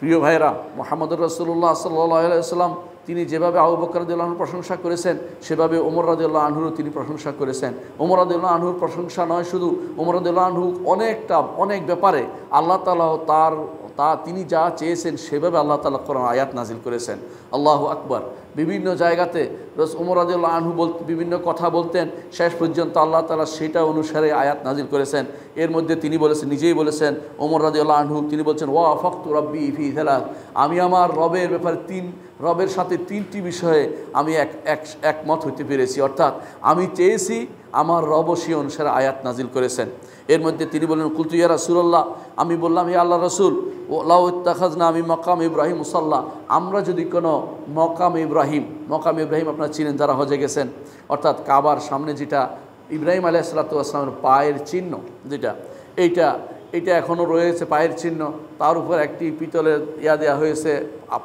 প্রিয় ভাইরা, মুহাম্মদুর রাসূলুল্লাহ সাল্লাল্লাহু আলাইহি ওয়াসাল্লাম তিনি যেভাবে আবু বকর রাদিয়াল্লাহু আনহুর প্রশংসা করেছেন, সেভাবে ওমর রাদিয়াল্লাহু আনহুরও তিনি প্রশংসা করেছেন। ওমর রাদিয়াল্লাহু আনহুর প্রশংসা নয় শুধু, ওমর রাদিয়াল্লাহু আনহু অনেক ব্যাপারে আল্লাহ তাআলা তিনি যা চেয়েছেন সেভাবে আল্লাহ তাআলা কোরআন আয়াত নাজিল করেছেন। আল্লাহু আকবার। বিভিন্ন জায়গাতে ওমর রাদিয়াল্লাহু আনহু বিভিন্ন কথা বলতেন, শেষ পর্যন্ত আল্লাহ তাআলা সেটা অনুসারে আয়াত নাজিল করেছেন। এর মধ্যে তিনি বলেছেন, নিজেই বলেছেন ওমর রাদিয়াল্লাহু আনহু, তিনি বলছেন ওয়াফাকতু রাব্বি ফি সালাত, আমি আমার রবের ব্যাপারে রবের সাথে তিনটি বিষয়ে আমি একমত হইতে পেরেছি, অর্থাৎ আমি চেয়েছি, আমার রব সেই অনুসারে আয়াত নাজিল করেছেন। এর মধ্যে তিনি বললেন কুলতু ইয়া রাসূলুল্লাহ, আমি বললাম হে আল্লাহ রসুল, লাউ ইত্তাখাযনা মিন মাকাম ইব্রাহিম মুসাল্লা, আমরা যদি কোনো মাকাম ইব্রাহিম আপনারা চিনেন যারা হজে গেছেন, অর্থাৎ কাবার সামনে যেটা ইব্রাহিম আলাইহিস সালাতু ওয়াস সালামের পায়ের চিহ্ন, যেটা এইটা এখনও রয়েছে পায়ের চিহ্ন, তার উপর একটি পিতলের দেওয়া হয়েছে,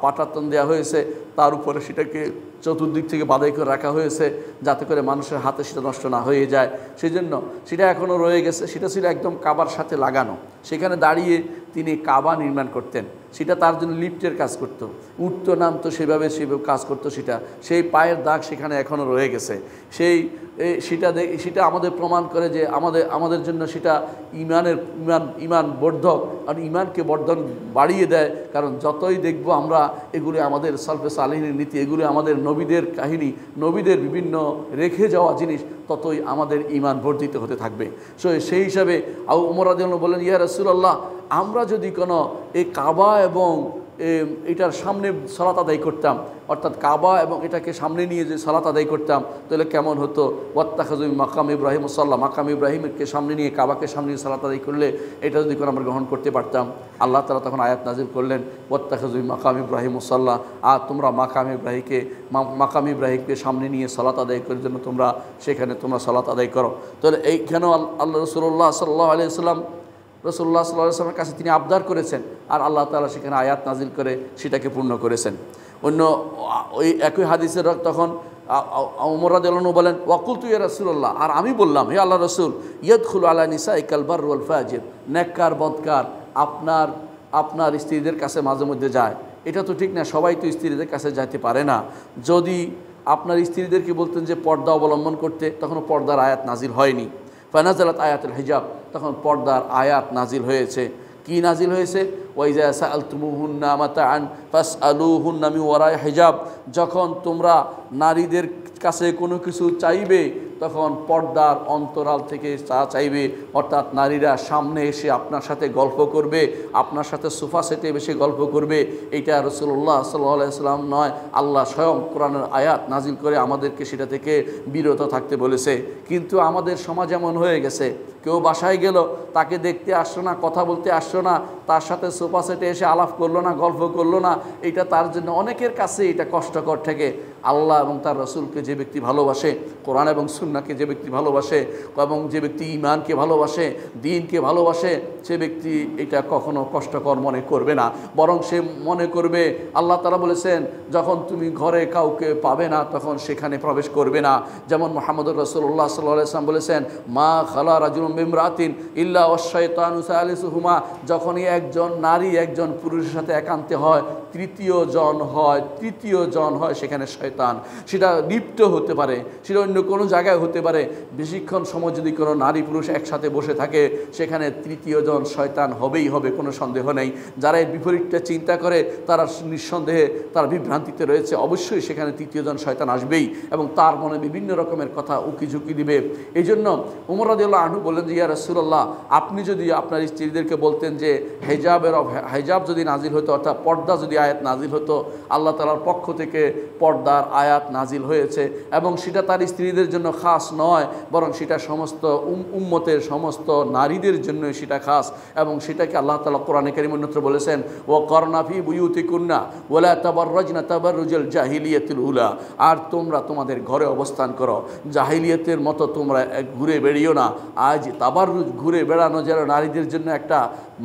পাটাতন দেওয়া হয়েছে, তার উপরে সেটাকে চতুর্দিক থেকে বাঁধাই করে রাখা হয়েছে যাতে করে মানুষের হাতে সেটা নষ্ট না হয়ে যায়, সেই জন্য সেটা এখনও রয়ে গেছে। সেটা ছিল একদম কাবার সাথে লাগানো, সেখানে দাঁড়িয়ে তিনি কাবা নির্মাণ করতেন। সেটা তার জন্য লিফটের কাজ করতো, উঠতো নামতো, সেভাবে কাজ করতো। সেই পায়ের দাগ সেখানে এখনও রয়ে গেছে। সেটা আমাদের প্রমাণ করে যে আমাদের জন্য সেটা ইমান বর্ধক, আর ইমানকে বর্ধন বাড়িয়ে দেয়। কারণ যতই দেখব আমরা এগুলি আমাদের সালফে সালিহিনের নীতি, এগুলি আমাদের নবীদের কাহিনী, নবীদের বিভিন্ন রেখে যাওয়া জিনিস, ততই আমাদের ইমান বর্ধিত হতে থাকবে। সেই হিসাবে ওমর রাদিয়াল্লাহু আনহু বলেন, ইয়া রাসূলুল্লাহ, আমরা যদি কোনো এই কাবা এবং এটার সামনে সালাত আদায় করতাম, অর্থাৎ কাবা এবং এটাকে সামনে নিয়ে যে সালাত আদায় করতাম, তাহলে কেমন হতো? ওয়াত্তাখাযু মিন মাকাম ইব্রাহিম মুসাল্লা, মাকাম ইব্রাহিমকে সামনে নিয়ে, কাবাকে সামনে নিয়ে সালাত আদায় করলে এটা যদি কোনো আমরা গ্রহণ করতে পারতাম। আল্লাহ তাআলা তখন আয়াত নাজিল করলেন ওয়াত্তাখাযু মিন মাকাম ইব্রাহিম মুসাল্লা, আর তোমরা মাকাম ইব্রাহিমকে সামনে নিয়ে সালাত আদায় করার জন্য সেখানে তোমরা সালাত আদায় করো। তাহলে এইখানেও আল্লাহ রাসূলুল্লাহ সাল্লাল্লাহু আলাইহি ওয়াসাল্লাম রাসূলুল্লাহ সাল্লাল্লাহু আলাইহি ওয়াসাল্লামের কাছে তিনি আবদার করেছেন, আর আল্লাহ তাআলা সেখানে আয়াত নাজিল করে সেটাকে পূর্ণ করেছেন। ওই একই হাদিসের তখন ওমর রাদিয়াল্লাহু আনহু বলেন ওয়াকুলতু ইয়া রাসূলুল্লাহ, আর আমি বললাম হে আল্লাহ রসুল, ইয়াদখুলু আলা নিসাইকাল বারর ওয়াল ফাজির, নেককার বদকার আপনার স্ত্রীদের কাছে মাঝে মধ্যে যায়। এটা তো ঠিক না, সবাই তো স্ত্রীদের কাছে যাইতে পারে না। যদি আপনার স্ত্রীদেরকে বলতেন যে পর্দা অবলম্বন করতে, তখনও পর্দার আয়াত নাজিল হয়নি। ফানাজালাত আয়াতুল হিজাব, তখন পর্দার আয়াত নাজিল হয়েছে। কি নাজিল হয়েছে? ওয়াইজা সাআলতুমুহুন্না মাতাআন ফাসআলুহুন্না মিন ওয়ারাই হিজাব, যখন তোমরা নারীদের কাছে কোনো কিছু চাইবে, তখন পর্দার অন্তরাল থেকে চাইবে, অর্থাৎ নারীরা সামনে এসে আপনার সাথে গল্প করবে, আপনার সাথে সোফা সেটে বসে গল্প করবে। এইটা রাসূলুল্লাহ সাল্লাল্লাহু আলাইহি ওয়াসাল্লাম নয়, আল্লাহ স্বয়ং কোরআনের আয়াত নাজিল করে আমাদেরকে সেটা থেকে বিরত থাকতে বলেছে। কিন্তু আমাদের সমাজ এমন হয়ে গেছে, কেউ বাসায় গেল, তাকে দেখতে আসলো না, কথা বলতে আসলো না, তার সাথে সোফা সেটে এসে আলাপ করলো না, গল্প করলো না, এটা তার জন্য অনেকের কাছে এটা কষ্টকর থেকে। আল্লাহ এবং তার রসুলকে যে ব্যক্তি ভালোবাসে, কোরআন এবং সুন্নাহকে যে ব্যক্তি ভালোবাসে, এবং যে ব্যক্তি ঈমানকে ভালোবাসে, দ্বীনকে ভালোবাসে, সে ব্যক্তি এটা কখনো কষ্টকর মনে করবে না, বরং সে মনে করবে, আল্লাহ তাআলা বলেছেন যখন তুমি ঘরে কাউকে পাবে না তখন সেখানে প্রবেশ করবে না। যেমন মুহাম্মদুর রাসূলুল্লাহ সাল্লাল্লাহু আলাইহি ওয়াসাল্লাম বলেছেন, মা খালা রাজুলুম বিমরাতিন ইল্লা ওয়াশ-শাইতানু সালিসুহুমা, যখনই একজন নারী একজন পুরুষের সাথে একান্তে হয়, তৃতীয় জন হয় সেখানে শয়তান। সেটা লিপ্ত হতে পারে, সেটা অন্য কোনো জায়গায় হতে পারে। বেশিক্ষণ সময় যদি কোনো নারী পুরুষ একসাথে বসে থাকে, সেখানে তৃতীয় জন শয়তান হবেই হবে, কোনো সন্দেহ নেই। যারা এর বিপরীতটা চিন্তা করে তারা নিঃসন্দেহে তারা বিভ্রান্তিতে রয়েছে। অবশ্যই সেখানে তৃতীয় জন শয়তান আসবেই এবং তার মনে বিভিন্ন রকমের কথা উকিঝুঁকি দিবে। এই জন্য ওমর রাদিয়াল্লাহু আনহু বললেন যে ইয়া রাসূলুল্লাহ, আপনি যদি আপনার স্ত্রীদেরকে বলতেন যে হিজাব যদি নাজিল হতো, অর্থাৎ পর্দা যদি আয়াত নাজিল হতো, আল্লাহ তাআলার পক্ষ থেকে পর্দার আয়াত নাজিল হয়েছে, এবং সেটা তার স্ত্রীদের জন্য খাস নয়, বরং সেটা সমস্ত উম্মতের সমস্ত নারীদের জন্য সেটা খাস। এবং সেটাকে আল্লাহ তাআলা কোরআনে কারীমে অন্যত্র বলেছেন, ওয়াকারনা ফি বুয়ুতিকুন্না ওয়ালা তাবাররাজনা তাবাররুজাল জাহিলিয়াতিল উলা, আর তোমরা তোমাদের ঘরে অবস্থান করো, জাহিলিয়াতের মতো তোমরা ঘুরে বেড়িও না। আজ তাবাররুজ ঘুরে বেড়ানো যেন নারীদের জন্য একটা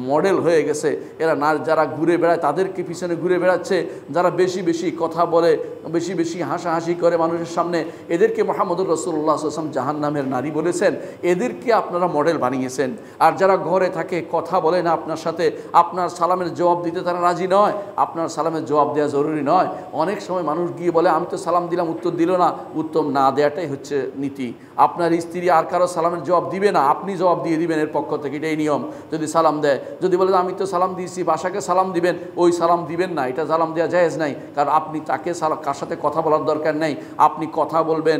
মডেল হয়ে গেছে। এরা না যারা ঘুরে বেড়ায় তাদেরকে পিছনে ঘুরে বেড়াচ্ছে, যারা বেশি বেশি কথা বলে, বেশি বেশি হাসাহাসি করে মানুষের সামনে, এদেরকে মুহাম্মদুর রাসূলুল্লাহ সাল্লাল্লাহু আলাইহি ওয়াসাল্লাম জাহান্নামের নারী বলেছেন। এদেরকে আপনারা মডেল বানিয়েছেন। আর যারা ঘরে থাকে, কথা বলে না আপনার সাথে, আপনার সালামের জবাব দিতে তারা রাজি নয়। আপনার সালামের জবাব দেওয়া জরুরি নয়। অনেক সময় মানুষ গিয়ে বলে আমি তো সালাম দিলাম, উত্তর দিল না। উত্তর না দেওয়াটাই হচ্ছে নীতি। আপনার স্ত্রী আর কারো সালামের জবাব দিবে না, আপনি জবাব দিয়ে দিবেন এর পক্ষ থেকে, এটাই নিয়ম। যদি সালাম দেয়, যদি বলে আমি তো সালাম দিয়েছি, বাসাকে সালাম দিবেন, ওই সালাম দিবেন না, এটা সালাম দেওয়া জায়েজ নাই। কারণ আপনি তাকে কার সাথে কথা বলার দরকার নেই। আপনি কথা বলবেন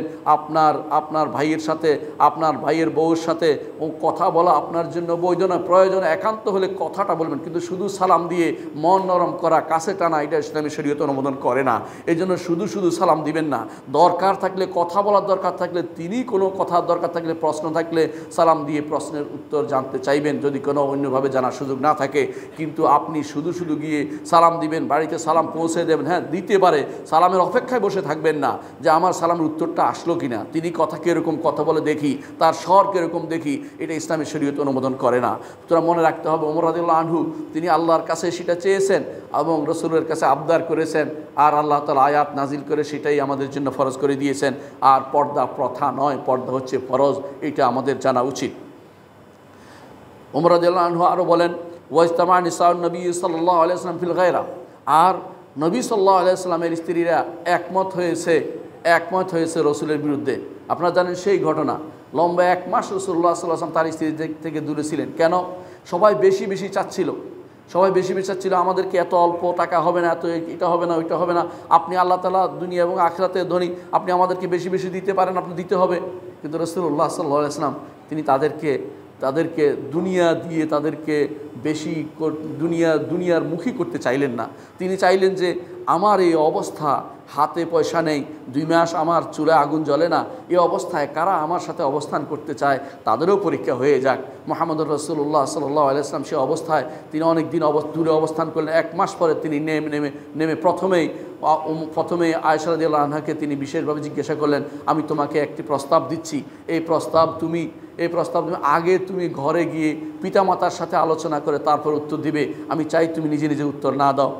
আপনার ভাইয়ের সাথে, আপনার ভাইয়ের বউয়ের সাথে। ও কথা বলা আপনার জন্য বৈধ নয়। প্রয়োজনে একান্ত হলে কথাটা বলবেন, কিন্তু শুধু সালাম দিয়ে মন নরম করা, কাছে টানা, এটা ইসলামী শরীয়ত অনুমোদন করে না। এই জন্য শুধু শুধু সালাম দিবেন না। দরকার থাকলে, কথা বলার দরকার থাকলে, তিনি কোনো কথার দরকার থাকলে, প্রশ্ন থাকলে সালাম দিয়ে প্রশ্নের উত্তর জানতে চাইবেন, যদি কোনো অন্যভাবে জানার সুযোগ না থাকে। কিন্তু আপনি শুধু শুধু গিয়ে সালাম দিবেন, বাড়িতে সালাম পৌঁছে দেবেন, হ্যাঁ দিতে পারে, সালামের অপেক্ষায় বসে থাকবেন না যে আমার সালামের উত্তরটা আসলো কিনা, তিনি কথা কীরকম কথা বলে দেখি, তার স্বর কীরকম দেখি, এটা ইসলামী শরীয়ত অনুমোদন করে না। সুতরাং মনে রাখতে হবে, ওমর রাদিয়াল্লাহু আনহু তিনি আল্লাহর কাছে সেটা চেয়েছেন এবং রসুলের কাছে আবদার করেছেন, আর আল্লাহ তাআলা আয়াত নাজিল করে সেটাই আমাদের জন্য ফরজ করে দিয়েছেন। আর পর্দা প্রথা নয়, পর্দা হচ্ছে ফরজ, এটা আমাদের জানা উচিত। ওমর রাদিয়াল্লাহু আনহু আরও বলেন, ওয়াজতামা নিসাউন নবী সাল্লাল্লাহু আলাইহি ওয়াসাল্লাম ফিল গায়রা, আর নবী সাল্লাল্লাহু আলাইহি ওয়াসাল্লামের স্ত্রীরা একমত হয়েছে রসুলের বিরুদ্ধে। আপনারা জানেন সেই ঘটনা, লম্বা 1 মাস রাসূলুল্লাহ সাল্লাল্লাহু আলাইহি ওয়াসাল্লাম তার স্ত্রী থেকে দূরে ছিলেন। কেন? সবাই বেশি বেশি চাচ্ছিল, আমাদেরকে এত অল্প টাকা হবে না, এত এটা হবে না, ওইটা হবে না, আপনি আল্লাহ তাআলা দুনিয়া এবং আখিরাতে ধনী, আপনি আমাদেরকে বেশি বেশি দিতে পারেন, আপনি দিতে হবে। কিন্তু রাসূলুল্লাহ সাল্লাল্লাহু আলাইহি ওয়াসাল্লাম তিনি তাদেরকে দুনিয়া দিয়ে তাদেরকে বেশি দুনিয়ার মুখী করতে চাইলেন না। তিনি চাইলেন যে আমার এই অবস্থা, হাতে পয়সা নেই, 2 মাস আমার চুলায় আগুন জ্বলে না, এই অবস্থায় কারা আমার সাথে অবস্থান করতে চায় তাদেরও পরীক্ষা হয়ে যাক। মুহাম্মদুর রাসূলুল্লাহ সাল্লাল্লাহু আলাইহি ওয়াসাল্লাম সে অবস্থায় তিনি অনেক দিন দূরে অবস্থান করলেন। 1 মাস পরে তিনি নেমে প্রথমেই আয়েশা রাদিয়াল্লাহু আনহাকে তিনি বিশেষভাবে জিজ্ঞাসা করলেন, আমি তোমাকে একটি প্রস্তাব দিচ্ছি, এই প্রস্তাব তুমি আগে তুমি ঘরে গিয়ে পিতামাতার সাথে আলোচনা করে তারপর উত্তর দিবে, আমি চাই তুমি নিজে নিজে উত্তর না দাও।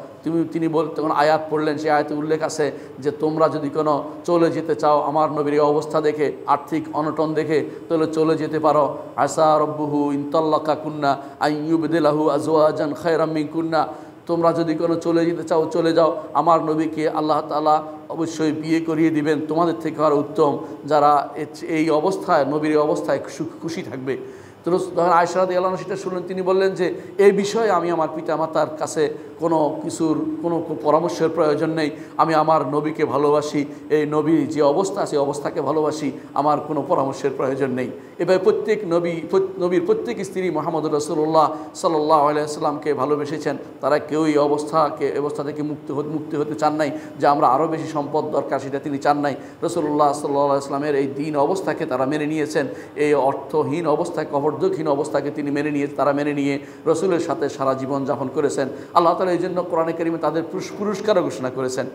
তিনি তখন আয়াত পড়লেন, সেই আয়াতে উল্লেখ আছে যে তোমরা যদি কোনো চলে যেতে চাও আমার নবীর অবস্থা দেখে, আর্থিক অনটন দেখে, তাহলে চলে যেতে পারো। আসা রব্বুহু ইন তাল্লাকাকুন্না আন ইউবদিলাহু আজওয়াজান খায়রাম মিনকুন্না, তোমরা যদি কোনো চলে যেতে চাও চলে যাও, আমার নবীকে আল্লাহ তাআলা অবশ্যই বিয়ে করিয়ে দিবেন তোমাদের থেকে আরও উত্তম, যারা এই অবস্থায় নবীর অবস্থায় খুশি থাকবে। তো যখন আয়েশা রাদিয়াল্লাহু আনহা সেটা শুনলেন, তিনি বললেন যে এই বিষয়ে আমি আমার পিতামাতার কাছে কোনো পরামর্শের প্রয়োজন নেই, আমি আমার নবীকে ভালোবাসি, এই নবী যে অবস্থা সেই অবস্থাকে ভালোবাসি, আমার কোনো পরামর্শের প্রয়োজন নেই। এবার নবীর প্রত্যেক স্ত্রী মুহাম্মদুর রাসূলুল্লাহ সাল্লাল্লাহু আলাইহি ওয়াসাল্লামকে ভালোবেসেছেন। তারা কেউ এই অবস্থা থেকে মুক্তি হতে চান নাই, যে আমরা আরও বেশি সম্পদ দরকার সেটা তিনি চান নাই। রাসূলুল্লাহ সাল্লাল্লাহু আলাইহি ওয়াসাল্লামের এই দ্বীন অবস্থাকে তারা মেনে নিয়েছেন, এই অর্থহীন অবস্থাকে, অবর্ধকহীন অবস্থাকে তারা মেনে নিয়ে রসুলের সাথে সারা জীবন যাপন করেছেন। আল্লাহ তাআলা এই জন্য কোরআনে কারিমে তাদের পুরস্কারও ঘোষণা করেছেন,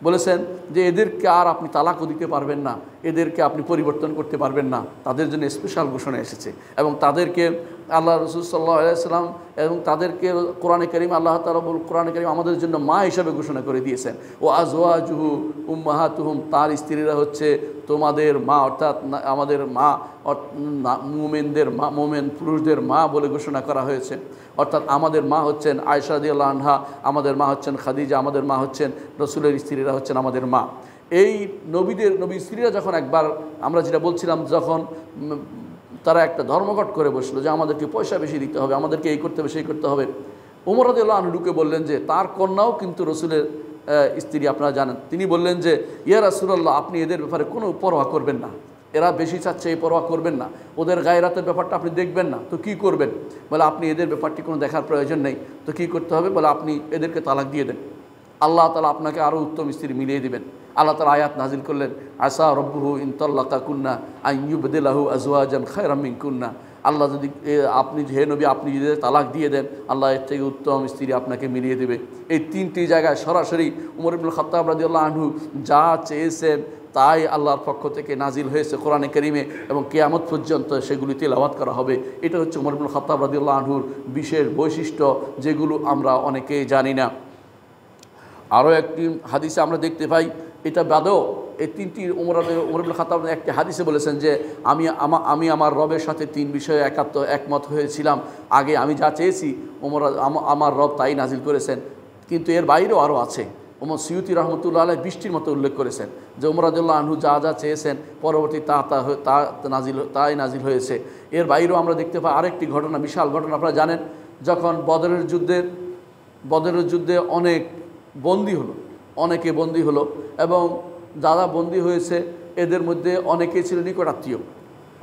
বলেছেন যে এদেরকে আর আপনি তালাকও দিতে পারবেন না, এদেরকে আপনি পরিবর্তন করতে পারবেন না। তাদের জন্য স্পেশাল ঘোষণা এসেছে এবং তাদেরকে আল্লাহ রাসূল সাল্লাল্লাহু আলাইহি ওয়াসাল্লাম এবং তাদেরকে কোরআনে কারিমে আল্লাহ তাআলা কোরআনে কারিমে আমাদের জন্য মা হিসাবে ঘোষণা করে দিয়েছেন। ও আজওয়াজুহু উম্মাহাতুহুম, তার স্ত্রীরা হচ্ছে তোমাদের মা, অর্থাৎ আমাদের মা, মুমিন পুরুষদের মা বলে ঘোষণা করা হয়েছে। অর্থাৎ আমাদের মা হচ্ছেন আয়েশা রাদিয়াল্লাহু আনহা, আমাদের মা হচ্ছেন খাদিজা, আমাদের মা হচ্ছেন রসুলের স্ত্রীরা হচ্ছেন আমাদের মা। এই নবীর স্ত্রীরা যখন একবার, আমরা যেটা বলছিলাম, যখন তারা একটা ধর্মঘট করে বসলো যে আমাদেরকে পয়সা বেশি দিতে হবে, আমাদেরকে এই করতে হবে সেই করতে হবে, ওমর রাদিয়াল্লাহু আনহু ঢুকে বললেন যে তার কন্যাও কিন্তু রসুলের স্ত্রী, আপনারা জানেন। তিনি বললেন যে ইয়া রাসূলুল্লাহ, আপনি এদের ব্যাপারে কোনো পরোয়া করবেন না, এরা বেশি চাচ্ছে এই পরোয়া করবেন না, ওদের গায়রাতের ব্যাপারটা আপনি দেখবেন না, তো কি করবেন? বলে আপনি এদের ব্যাপারটি কোনো দেখার প্রয়োজন নেই, তো কি করতে হবে? বলে আপনি এদেরকে তালাক দিয়ে দেন, আল্লাহ তাআলা আপনাকে আরও উত্তম স্ত্রী মিলিয়ে দিবেন। আল্লাহ তাআলা আয়াত নাজিল করলেন, আসা রব্বুহু ইন তাল্লাকাকুন্না আন ইউবদিলাহু আজওয়াজান খায়রাম মিনকুন্না, আল্লাহ যদি হে নবী আপনি যদি তালাক দিয়ে দেন, আল্লাহ এর থেকে উত্তম স্ত্রী আপনাকে মিলিয়ে দেবে। এই 3টি জায়গায় সরাসরি উমর ইবনুল খাত্তাব রাদিয়াল্লাহু আনহু যা চেয়েছেন তাই আল্লাহর পক্ষ থেকে নাজিল হয়েছে কোরআনে কারীমে, এবং কিয়ামত পর্যন্ত সেগুলি তিলাওয়াত করা হবে। এটা হচ্ছে ওমর ইবনুল খাত্তাব রাদিয়াল্লাহু আনহুর বিশেষ বৈশিষ্ট্য, যেগুলো আমরা অনেকেই জানি না। আরও একটি হাদিসে আমরা দেখতে পাই, এটা বাদেও এই তিনটি ওমর ইবনুল খাত্তাব একটি হাদিসে বলেছেন যে আমি আমার রবের সাথে 3 বিষয়ে একমত হয়েছিলাম। আগে আমি যা চেয়েছি আমার রব তাই নাজিল করেছেন, কিন্তু এর বাইরেও আরও আছে। ওমর সিয়ুতি রহমতুল্লাহ আলাইহি বৃষ্টির মতো উল্লেখ করেছেন যে ওমর রাদিয়াল্লাহু আনহু যা যা চেয়েছেন পরবর্তী তাই নাজিল হয়েছে। এর বাইরেও আমরা দেখতে পাই আরেকটি ঘটনা, বিশাল ঘটনা। আপনারা জানেন, যখন বদরের যুদ্ধে অনেকে বন্দী হলো, এবং যারা বন্দী হয়েছে এদের মধ্যে অনেকেই ছিল নিকটাত্মীয়,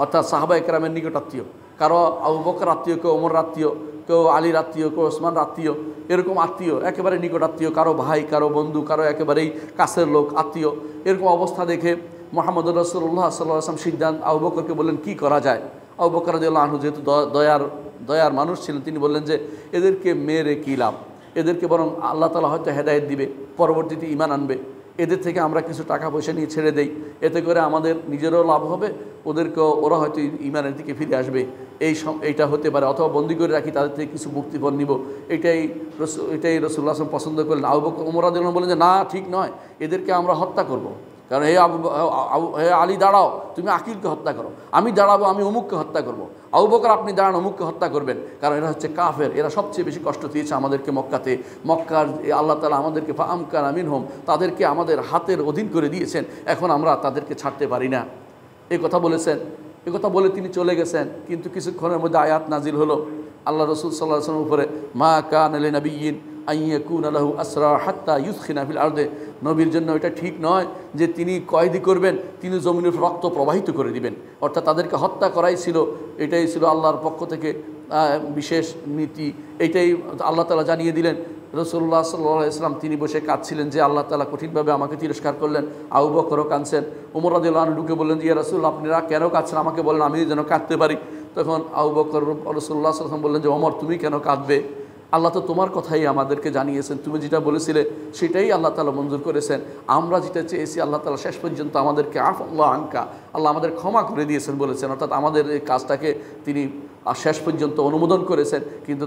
অর্থাৎ সাহাবা একরামের নিকটাত্মীয়। কারো আবু বকর আত্মীয়, কেউ ওমর আত্মীয়, কেউ আলীর আত্মীয়, কেউ ওসমান আত্মীয়, এরকম আত্মীয়, একেবারে নিকটাত্মীয়, কারো ভাই, কারো বন্ধু, কারো একেবারেই কাছের লোক, আত্মীয়। এরকম অবস্থা দেখে মুহাম্মদ রাসূলুল্লাহ সাল্লাল্লাহু আলাইহি ওয়াসাল্লাম সিদ্ধান্ত আবু বকরকে বললেন, কি করা যায়? আবু বকর রাদিয়াল্লাহু আনহু যেহেতু দয়ার মানুষ ছিলেন, তিনি বললেন যে এদেরকে মেরে কী লাভ, এদেরকে বরং আল্লাহ তাআলা হয়তো হেদায়েত দিবে, পরবর্তীতে ঈমান আনবে, এদের থেকে আমরা কিছু টাকা পয়সা নিয়ে ছেড়ে দেই, এতে করে আমাদের নিজেরও লাভ হবে, ওরা হয়তো ঈমানের দিকে ফিরে আসবে, এইটা হতে পারে, অথবা বন্দি করে রাখি, তাদের থেকে কিছু মুক্তিপণ নিব। এটাই রাসূলুল্লাহ সাল্লাল্লাহু আলাইহি ওয়াসাল্লাম পছন্দ করলেন। ওমর রাদিয়াল্লাহু আনহু বলেন যে না, ঠিক নয়, এদেরকে আমরা হত্যা করব। কারণ হে আলী দাঁড়াও, তুমি আকিলকে হত্যা করো, আমি দাঁড়াবো, আমি অমুককে হত্যা করব। আবু বকর আপনি দাঁড়ান, অমুককে হত্যা করবেন, কারণ এরা হচ্ছে কাফের, এরা সবচেয়ে বেশি কষ্ট দিয়েছে আমাদেরকে মক্কার আল্লাহ তাআলা আমাদেরকে ফাআমকানা মিনহুম, তাদেরকে আমাদের হাতের অধীন করে দিয়েছেন, এখন আমরা তাদেরকে ছাড়তে পারি না। এই কথা বলেছেন। এ কথা বলে তিনি চলে গেছেন, কিন্তু কিছুক্ষণের মধ্যে আয়াত নাজিল হলো আল্লাহ রাসূল সাল্লাল্লাহু আলাইহি ওয়াসাল্লামের উপরে, মা কানা লিনাবিয়্যিন আন ইয়াকুনা লাহু আসরা হাত্তা ইউসখিনা ফিল আরদে, নবীর জন্য এটা ঠিক নয় যে তিনি কয়েদি করবেন, তিনি জমিনের রক্ত প্রবাহিত করে দিবেন, অর্থাৎ তাদেরকে হত্যা করাই ছিল, এটাই ছিল আল্লাহর পক্ষ থেকে বিশেষ নীতি। এইটাই আল্লাহ তাআলা জানিয়ে দিলেন। রাসূলুল্লাহ সাল্লাল্লাহু আলাইহি ওয়াসাল্লাম তিনি বসে কাঁদছিলেন যে আল্লাহ তাআলা কঠিনভাবে আমাকে তিরস্কার করলেন। আবু বকরও কাঁদছেন। ওমর রাদিয়াল্লাহু আনহু ঢুকে বললেন যে ইয়া রাসূলুল্লাহ, আপনারা কেন কাঁদছেন, আমাকে বলেন, আমি যেন কাঁদতে পারি। তখন আবু বকর রাসূলুল্লাহ সাল্লাল্লাহু আলাইহি ওয়াসাল্লাম বললেন যে ওমর, তুমি কেন কাঁদবে? আল্লাহ তো তোমার কথাই আমাদেরকে জানিয়েছেন, তুমি যেটা বলেছিলে সেটাই আল্লাহ তাআলা মঞ্জুর করেছেন, আমরা যেটা চেয়েছি আল্লাহ তাআলা শেষ পর্যন্ত আমাদেরকে আফাল্লাহু আনকা, আল্লাহ আমাদের ক্ষমা করে দিয়েছেন বলেছেন, অর্থাৎ আমাদের এই কাজটাকে তিনি শেষ পর্যন্ত অনুমোদন করেছেন। কিন্তু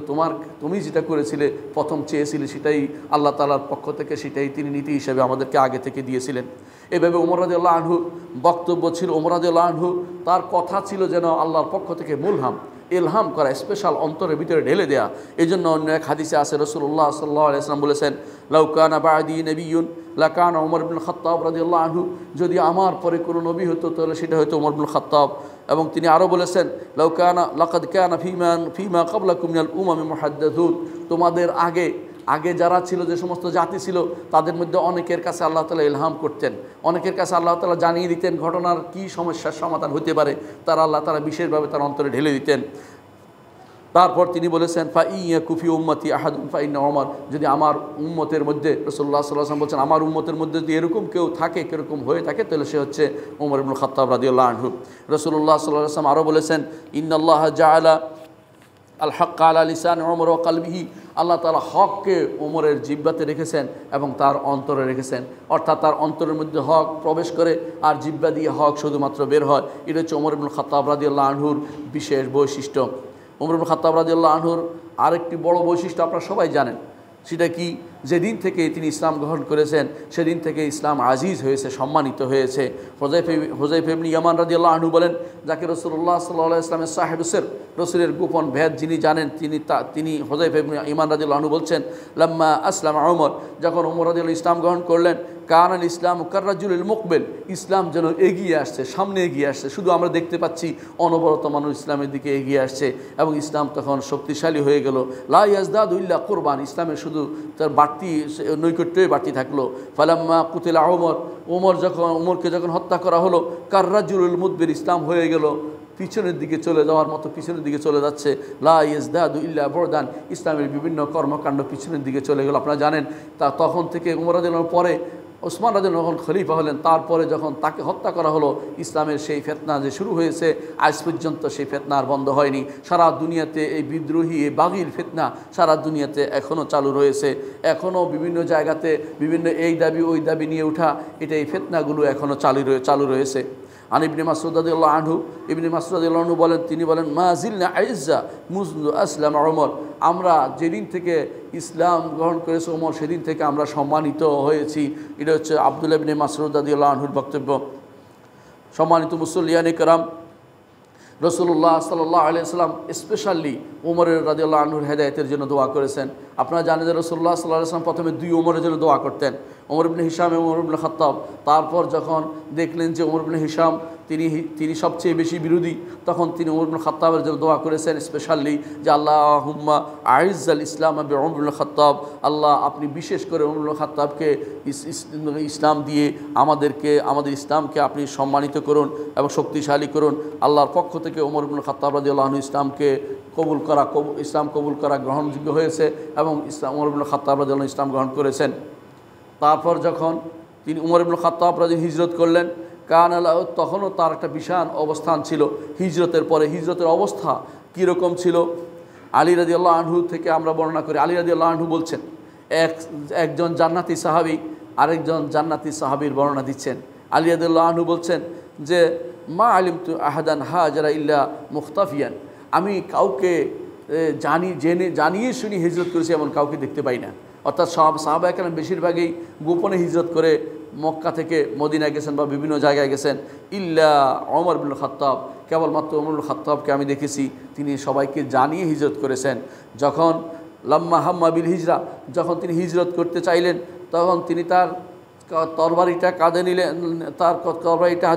তুমি যেটা করেছিলে, প্রথম চেয়েছিলে, সেটাই আল্লাহ তাআলার পক্ষ থেকে সেটাই তিনি নীতি হিসেবে আমাদেরকে আগে থেকে দিয়েছিলেন। এভাবে ওমর রাদিয়াল্লাহু আনহু বক্তব্য ছিল, ওমর রাদিয়াল্লাহু আনহু তার কথা ছিল যেন আল্লাহর পক্ষ থেকে ইলহাম করা, স্পেশাল অন্তরের ভিতরে ঢেলে দেয়া। এই জন্য অন্য এক হাদিসে আছে, রাসূলুল্লাহ সাল্লাল্লাহু আলাইহি ওয়াসাল্লাম বলেছেন, লাউ কানা বা'দি নাবিয়্যুন লাকানা ওমর ইবনুল খাত্তাব রাদিয়াল্লাহু আনহু, যদি আমার পরে কোনো নবী হতো তাহলে সেটা হয়তো ওমর ইবনুল খাত্তাব। এবং তিনি আরও বলেছেন, লাকাদ কানা ফিমা ক্বাবলাকুম মিনাল উমামি মুহাদ্দাথুন, তোমাদের আগে যারা ছিল, যে সমস্ত জাতি ছিল, তাদের মধ্যে অনেকের কাছে আল্লাহ তাআলা ইলহাম করতেন, অনেকের কাছে আল্লাহ তাআলা জানিয়ে দিতেন ঘটনার কী সমস্যার সমাধান হতে পারে, তারা আল্লাহ তাআলা বিশেষভাবে তার অন্তরে ঢেলে দিতেন। তারপর তিনি বলেছেন, ফাইয়া কুফি উম্মতি আহাদুন ফাইন্না ওমর, যদি আমার উম্মতের মধ্যে, রাসূলুল্লাহ সাল্লাল্লাহু আলাইহি ওয়াসাল্লাম বলছেন, আমার উম্মতের মধ্যে যদি এরকম কেউ থাকে, এরকম হয়ে থাকে, তাহলে সে হচ্ছে ওমর ইবনুল খাত্তাব রাদিয়াল্লাহু আনহু। রাসূলুল্লাহ সাল্লাল্লাহু আলাইহি ওয়াসাল্লাম আরও বলেছেন, ইন্নাল্লাহা জাআলা আল হক আলা লিসান ওমর ওয়া কলবিহি, আল্লাহ তাআলা হককে ওমরের জিহ্বাতে রেখেছেন এবং তার অন্তরে রেখেছেন, অর্থাৎ তার অন্তরের মধ্যে হক প্রবেশ করে আর জিহ্বা দিয়ে হক শুধুমাত্র বের হয়। এটা হচ্ছে ওমর ইবনুল খাত্তাব রাদিয়াল্লাহু আনহুর বিশেষ বৈশিষ্ট্য। ওমর ইবনুল খাত্তাব রাদিয়াল্লাহু আনহুর আরেকটি বড় বৈশিষ্ট্য আপনারা সবাই জানেন, সেটা কি? যেদিন থেকে তিনি ইসলাম গ্রহণ করেছেন সেদিন থেকে ইসলাম আজিজ হয়েছে, সম্মানিত হয়েছে। হুযায়ফা ইবনে ইয়ামান রাদিয়াল্লাহু আনহু বলেন, যাকে রাসূলুল্লাহ সাল্লাল্লাহু আলাইহি ওয়াসাল্লামের সাহেব সির, রাসূলের গোপন ভেদ যিনি জানেন, তিনি হুযায়ফা ইবনে ইয়ামান রাদিয়াল্লাহু আনহু বলছেন, লাম্মা আসলামা ওমর, যখন ওমর রাদিয়াল্লাহু ইসলাম গ্রহণ করলেন, কানাল ইসলাম কাররাজুলিল মুকবিল, ইসলাম যেন এগিয়ে আসছে, সামনে এগিয়ে আসছে, শুধু আমরা দেখতে পাচ্ছি অনবরত মানুষ ইসলামের দিকে এগিয়ে আসছে, এবং ইসলাম তখন শক্তিশালী হয়ে গেল। লা ইয়াজদাদু ইল্লা কুরবান, ইসলামের শুধু তার বাড়তি নৈকট্যই বাড়তি থাকলো। ফালাম্মা কুতিলা ওমরকে যখন হত্যা করা হলো, কাররাজুলিল মুদবির, ইসলাম হয়ে গেল পিছনের দিকে চলে যাওয়ার মতো, পিছনের দিকে চলে যাচ্ছে। লা ইয়াজদাদু ইল্লা বুরদান, ইসলামের বিভিন্ন কর্মকাণ্ড পিছনের দিকে চলে গেল। আপনারা জানেন তখন থেকে ওমর রাদিয়াল্লাহু আনহু পরে ওসমান রাদিয়াল্লাহু আনহু যখন খলিফা হলেন, তারপরে যখন তাকে হত্যা করা হলো, ইসলামের সেই ফিতনা যে শুরু হয়েছে, আজ পর্যন্ত সেই ফিতনা আর বন্ধ হয়নি। সারা দুনিয়াতে এই বিদ্রোহী, এই বাগির ফিতনা সারা দুনিয়াতে এখনও চালু রয়েছে। এখনও বিভিন্ন জায়গাতে বিভিন্ন এই দাবি ওই দাবি নিয়ে ওঠা, এটা এই ফিতনাগুলো এখনও চালু রয়েছে। আন ইবনে মাসউদ রাদিয়াল্লাহু আনহু, ইবনে মাসউদ রাদিয়াল্লাহু আনহু বলেন, তিনি বলেন, মা জিলনা আইজ্জা মুযু আসলাম ওমর, আমরা যেদিন থেকে ইসলাম গ্রহণ করেছে ওমর, সেদিন থেকে আমরা সম্মানিত হয়েছি। এটা হচ্ছে আব্দুল্লাহ ইবনে মাসউদ রাদিয়াল্লাহু আনহুর বক্তব্য। সম্মানিত মুসল্লিয়ানে কেরাম, রাসূলুল্লাহ সাল্লাল্লাহু আলাইহি ওয়াসাল্লাম স্পেশালি ওমরের রাদিয়াল্লাহু আনহুর হেদায়েতের জন্য দোয়া করেছেন। আপনারা জানেন যে রাসূলুল্লাহ সাল্লাল্লাহু আলাইহি ওয়াসাল্লাম প্রথমে দুই ওমরের জন্য দোয়া করতেন, ওমর ইবনে হিশাম এবং ওমর ইবনে খাত্তাব। তারপর যখন দেখলেন যে ওমর ইবনে হিশাম তিনি সবচেয়ে বেশি বিরোধী, তখন তিনি ওমর ইবনে খাত্তাবের জন্য দোয়া করেছেন স্পেশালি, যে আল্লাহুম্মা আইজ্জাল ইসলাম বি ওমর ইবনে খাত্তাব, আল্লাহ আপনি বিশেষ করে ওমর ইবনে খাত্তাবকে ইসলাম দিয়ে আমাদের ইসলামকে আপনি সম্মানিত করুন এবং শক্তিশালী করুন। আল্লাহর পক্ষ থেকে ওমর ইবনে খাত্তাব রাদিয়াল্লাহু আনহু ইসলাম কবুল করা গ্রহণযোগ্য হয়েছে এবং ওমর ইবনে খাত্তাব রাদিয়াল্লাহু আনহু ইসলাম গ্রহণ করেছেন। তারপর যখন তিনি ওমর ইবনে খাত্তাব রাদিয়াল্লাহু হিজরত করলেন, তখনও তার একটা বিশাল অবস্থান ছিল। হিজরতের পরে হিজরতের অবস্থা কীরকম ছিল, আলী রাদিয়াল্লাহু আনহু থেকে আমরা বর্ণনা করি। আলী রাদিয়াল্লাহু আনহু বলছেন, একজন জান্নাতি সাহাবী আরেকজন জান্নাতি সাহাবীর বর্ণনা দিচ্ছেন। আলী রাদিয়াল্লাহু আনহু বলছেন যে, মা আলিমতু আহাদান হাজারা ইল্লা মুখতাফিয়ান, আমি কাউকে জানিয়ে শুনি হিজরত করেছি এমন কাউকে দেখতে পাই না। অর্থাৎ সাহাবায়ে কেরাম বেশিরভাগই গোপনে হিজরত করে মক্কা থেকে মদিনায় গেছেন বা বিভিন্ন জায়গায় গেছেন। ইল্লা ওমর ইবনে খাত্তাব, কেবলমাত্র ওমর ইবনে খাত্তাবকে আমি দেখেছি তিনি সবাইকে জানিয়ে হিজরত করেছেন। যখন লাম্মা হাম্মা বিল হিজরা, যখন তিনি হিজরত করতে চাইলেন, তখন তিনি তার তরবারিটা কাঁধে নিলেন, তার তরবারিটা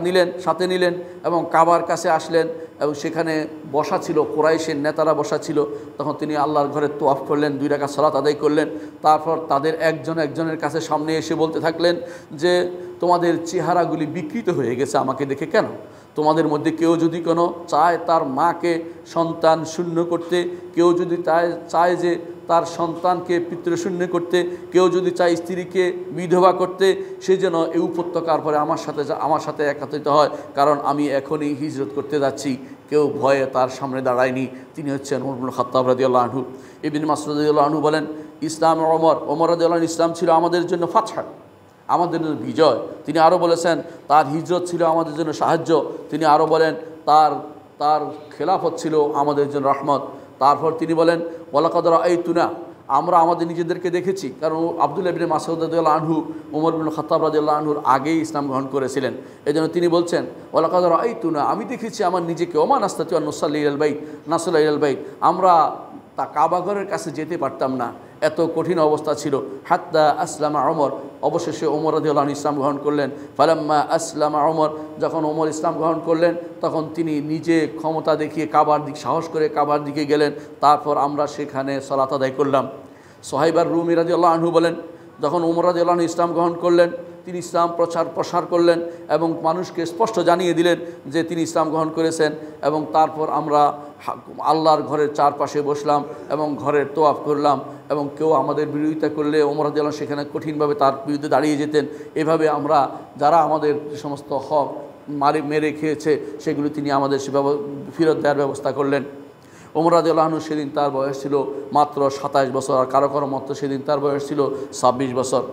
সাথে নিলেন এবং কাবার কাছে আসলেন এবং সেখানে বসা ছিল কুরাইশের নেতারা বসা ছিল। তখন তিনি আল্লাহর ঘরে তোয়াফ করলেন, 2 রাকাত সালাত আদায় করলেন। তারপর তাদের একজনের কাছে সামনে এসে বলতে থাকলেন যে, তোমাদের চেহারাগুলি বিকৃত হয়ে গেছে আমাকে দেখে কেন? তোমাদের মধ্যে কেউ যদি কোনো চায় তার মাকে সন্তান শূন্য করতে, কেউ যদি চায় যে তার সন্তানকে পিতৃশূন্য করতে, কেউ যদি চায় স্ত্রীকে বিধবা করতে, সে যেন এই উপত্যকার পরে আমার সাথে একত্রিত হয়, কারণ আমি এখনই হিজরত করতে যাচ্ছি। কেউ ভয়ে তার সামনে দাঁড়ায়নি। তিনি হচ্ছেন ওমর ইবনে খাত্তাব রাদিয়াল্লাহু আনহু। ইবনে মাসউদ রাদিয়াল্লাহু আনহু বলেন, ইসলাম ওমর রাদিয়াল্লাহু আনহু ইসলাম ছিল আমাদের জন্য ফাতহ, আমাদের জন্য বিজয়। তিনি আরও বলেছেন তার হিজরত ছিল আমাদের জন্য সাহায্য। তিনি আরও বলেন তার খেলাফত ছিল আমাদের জন্য রহমত। তারপর তিনি বলেন, ওয়ালাকাদ রাআইতুনা, আমরা আমাদের নিজেদেরকে দেখেছি। কারণ আব্দুল্লাহ ইবনে মাসউদ রাদিয়াল্লাহু আনহু ওমর ইবনে খাত্তাব রাদিয়াল্লাহু আনহুর আগেই ইসলাম গ্রহণ করেছিলেন। এজন্য তিনি বলছেন, ওয়ালাকাদ রাআইতুনা, আমি দেখেছি আমার নিজেকে, ওমা নাস্তাতি আন নুসাল্লি ইলাল বাইত নাসলা ইলাল বাইত, আমরা তা কাবাঘরের কাছে যেতে পারতাম না, এত কঠিন অবস্থা ছিল। হাত্তা আসলামা ওমর, অবশেষে ওমর রাদিয়াল্লাহু আনহু ইসলাম গ্রহণ করলেন। ফালাম্মা আসলামা ওমর, যখন ওমর ইসলাম গ্রহণ করলেন, তখন তিনি নিজে ক্ষমতা দেখিয়ে সাহস করে কাবার দিকে গেলেন। তারপর আমরা সেখানে সালাত আদায় করলাম। সুহাইব আর-রুমি রাদিয়াল্লাহু আনহু বলেন, যখন ওমর রাদিয়াল্লাহু আনহু ইসলাম গ্রহণ করলেন, তিনি ইসলাম প্রসার করলেন এবং মানুষকে স্পষ্ট জানিয়ে দিলেন যে তিনি ইসলাম গ্রহণ করেছেন। এবং তারপর আমরা আল্লাহর ঘরের চারপাশে বসলাম এবং ঘরের তোয়াফ করলাম এবং কেউ আমাদের বিরোধিতা করলে ওমর রাদিয়াল্লাহু আনহু সেখানে কঠিনভাবে তার বিরুদ্ধে দাঁড়িয়ে যেতেন। এভাবে আমরা যারা আমাদের সমস্ত হক মেরে খেয়েছে সেগুলো তিনি আমাদের ফেরত দেওয়ার ব্যবস্থা করলেন। ওমর রাদিয়াল্লাহু আনহু সেদিন তার বয়স ছিল মাত্র 27 বছর, আর কারো মত সেদিন তার বয়স ছিল 26 বছর।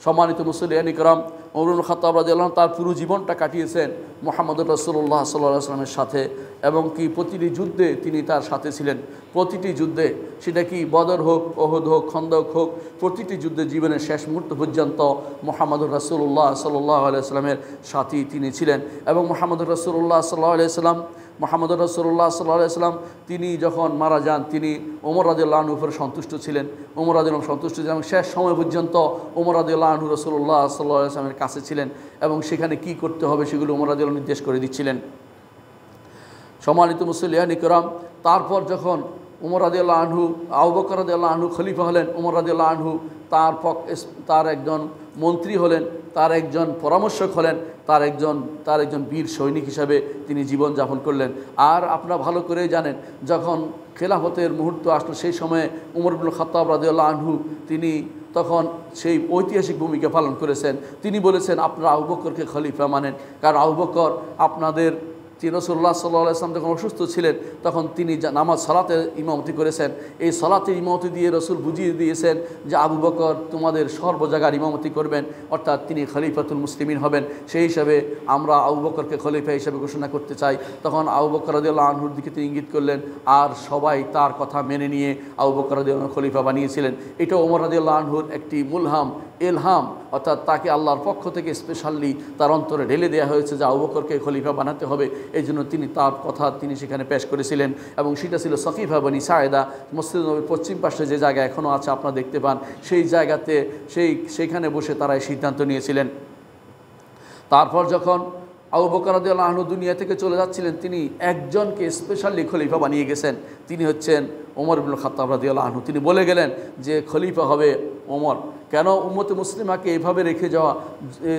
সম্মানিত মুসলিয়ানি کرام, ওমর ইবনে খাত্তাব রাদিয়াল্লাহু আনহু তার পুরো জীবনটা কাটিয়েছেন মুহাম্মদুর রাসূলুল্লাহ সাল্লাল্লাহু আলাইহি ওয়াসাল্লামের সাথে, এবং কি প্রতিটি যুদ্ধে তিনি তার সাথে ছিলেন। প্রতিটি যুদ্ধে, সেটা কি বদর হোক, ওহদ হোক, খন্দক হোক, প্রতিটি যুদ্ধে জীবনের শেষ মুহূর্ত পর্যন্ত মুহাম্মদুর রাসূলুল্লাহ সাল্লাল্লাহু আলাইহি ওয়াসাল্লামের সাথী তিনি ছিলেন। এবং মুহাম্মদুর রাসূলুল্লাহ সাল্লাল্লাহু আলাইহি ওয়াসাল্লাম তিনি যখন মারা যান, তিনি ওমর রাদিয়াল্লাহু আনহুর উপর সন্তুষ্ট ছিলেন। ওমর রাদিয়াল্লাহু আনহু সন্তুষ্ট ছিলেন এবং শেষ সময় পর্যন্ত ওমর রাদিয়াল্লাহু আনহু রাসূলুল্লাহ সাল্লাল্লাহু আলাইহি ওয়াসাল্লামের কাছে ছিলেন এবং সেখানে কি করতে হবে সেগুলো ওমর রাদিয়াল্লাহু আনহু নির্দেশ করে দিচ্ছিলেন। সম্মানিত মুসলিয়ানি کرام, তারপর যখন ওমর রাদিয়াল্লাহু আনহু, আবু বকর রাদিয়াল্লাহু আনহু খলিফা হলেন, ওমর রাদিয়াল্লাহু আনহু তার একজন মন্ত্রী হলেন, তার একজন পরামর্শক হলেন, তার একজন বীর সৈনিক হিসাবে তিনি জীবনযাপন করলেন। আর আপনারা ভালো করে জানেন, যখন খেলাফতের মুহূর্ত আসলো, সেই সময়ে উমর ইবনুল খাত্তাব রাদিয়াল্লাহু আনহু তিনি তখন সেই ঐতিহাসিক ভূমিকা পালন করেছেন। তিনি বলেছেন, আপনারা আবু বকরকে খলিফা মানেন, কারণ আবু বকর আপনাদের রাসূলুল্লাহ সাল্লাল্লাহু আলাইহি ওয়াসাল্লাম যখন অসুস্থ ছিলেন তখন তিনি নামাজ সালাতে ইমামতি করেছেন। এই সালাতে ইমামতি দিয়ে রসুল বুঝিয়ে দিয়েছেন যে আবু বকর তোমাদের সর্ব জায়গার ইমামতি করবেন, অর্থাৎ তিনি খলিফাতুল মুসলিমিন হবেন। সেই হিসাবে আমরা আবু বকরকে খলিফা হিসেবে ঘোষণা করতে চাই। তখন আবু বকর রাদিয়াল্লাহু আনহুর দিকে তিনি ইঙ্গিত করলেন, আর সবাই তার কথা মেনে নিয়ে আবু বকর রাদিয়াল্লাহু আনহু খলিফা বানিয়েছিলেন। এটা ওমর রাদিয়াল্লাহু আনহুর একটি এলহাম, অর্থাৎ তাকে আল্লাহর পক্ষ থেকে স্পেশালি তার অন্তরে ঢেলে দেওয়া হয়েছে যে আবু বকরকে খলিফা বানাতে হবে। এই জন্য তিনি তার কথা তিনি সেখানে পেশ করেছিলেন, এবং সেটা ছিল সকিফা বনি সায়েদা, মসজিদ নবীর পশ্চিম পাশে যে জায়গা এখনও আছে আপনারা দেখতে পান, সেই জায়গাতে সেইখানে বসে তারা এই সিদ্ধান্ত নিয়েছিলেন। তারপর যখন আবু বকর রাদিয়াল্লাহু আনহু দুনিয়া থেকে চলে যাচ্ছিলেন, তিনি একজনকে স্পেশালি খলিফা বানিয়ে গেছেন। তিনি হচ্ছেন ওমর ইবনুল খাত্তাব রাদিয়াল্লাহু আনহু। তিনি বলে গেলেন যে খলিফা হবে ওমর। কেন উম্মতে মুসলিমাকে এভাবে রেখে যাওয়া,